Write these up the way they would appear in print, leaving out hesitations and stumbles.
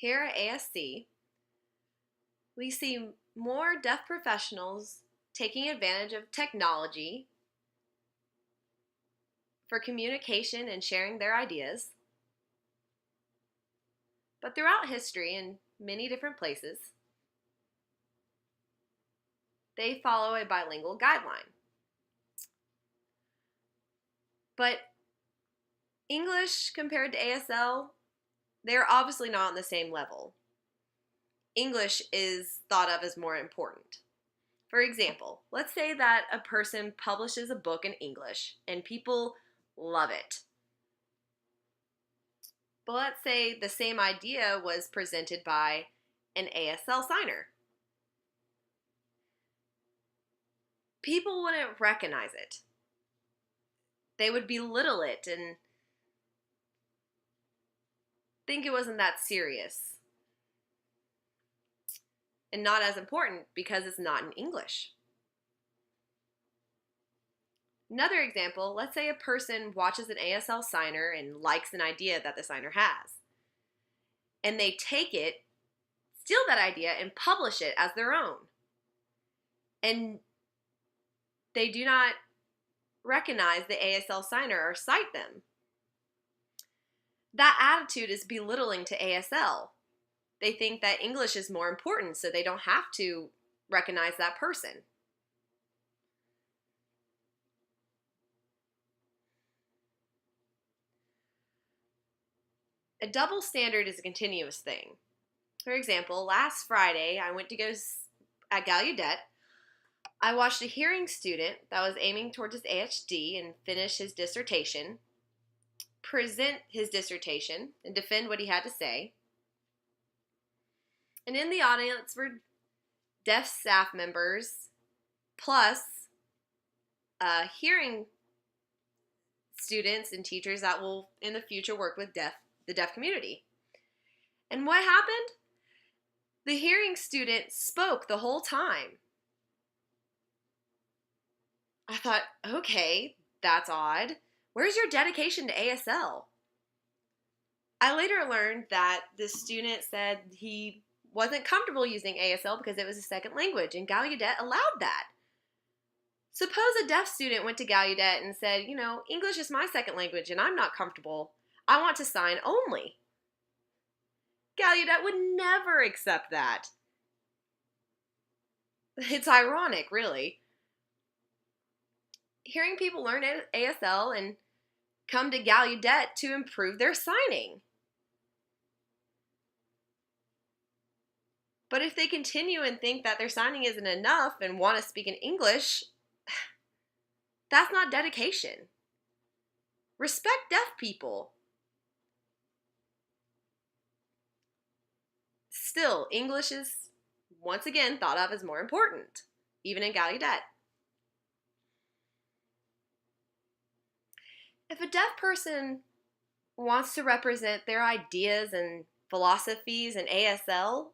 Here at ASC, we see more deaf professionals taking advantage of technology for communication and sharing their ideas. But throughout history, in many different places, they follow a bilingual guideline. But English compared to ASL, they're obviously not on the same level. English is thought of as more important. For example, let's say that a person publishes a book in English and people love it. But let's say the same idea was presented by an ASL signer. People wouldn't recognize it. They would belittle it and think it wasn't that serious and not as important because it's not in English. Another example, let's say a person watches an ASL signer and likes an idea that the signer has. And they take it, steal that idea, and publish it as their own. And they do not recognize the ASL signer or cite them. That attitude is belittling to ASL. They think that English is more important, so they don't have to recognize that person. A double standard is a continuous thing. For example, last Friday, I went to go at Gallaudet. I watched a hearing student that was aiming towards his AHD and finish his dissertation, present his dissertation, and defend what he had to say. And in the audience were deaf staff members, plus hearing students and teachers that will in the future work with the deaf community. And what happened? The hearing student spoke the whole time. I thought, okay, that's odd. Where's your dedication to ASL? I later learned that the student said he wasn't comfortable using ASL because it was a second language, and Gallaudet allowed that. Suppose a deaf student went to Gallaudet and said, English is my second language and I'm not comfortable. I want to sign only. Gallaudet would never accept that. It's ironic, really. Hearing people learn ASL and come to Gallaudet to improve their signing. But if they continue and think that their signing isn't enough and want to speak in English, that's not dedication. Respect deaf people. Still, English is, once again, thought of as more important, even in Gallaudet. If a deaf person wants to represent their ideas and philosophies in ASL,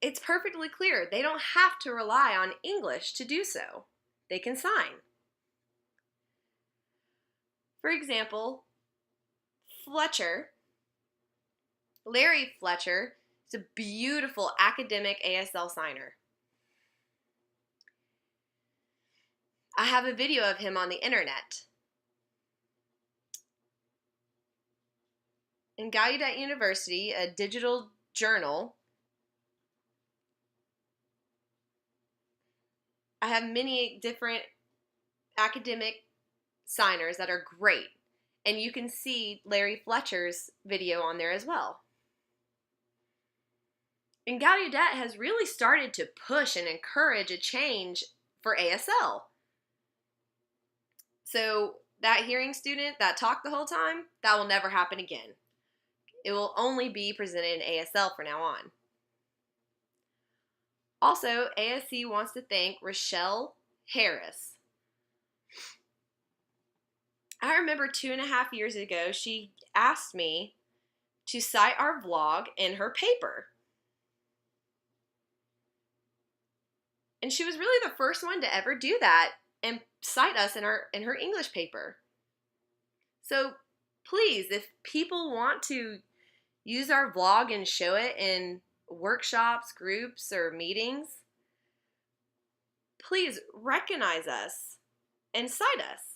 it's perfectly clear they don't have to rely on English to do so. They can sign. For example, Larry Fletcher, is a beautiful academic ASL signer. I have a video of him on the internet. In Gallaudet University, a digital journal, I have many different academic signers that are great. And you can see Larry Fletcher's video on there as well. And Gallaudet has really started to push and encourage a change for ASL. So that hearing student that talked the whole time, that will never happen again. It will only be presented in ASL from now on. Also, ASC wants to thank Rochelle Harris. I remember 2.5 years ago, she asked me to cite our vlog in her paper. And she was really the first one to ever do that and cite us in her English paper. So please, if people want to use our vlog and show it in workshops, groups, or meetings, please recognize us and cite us.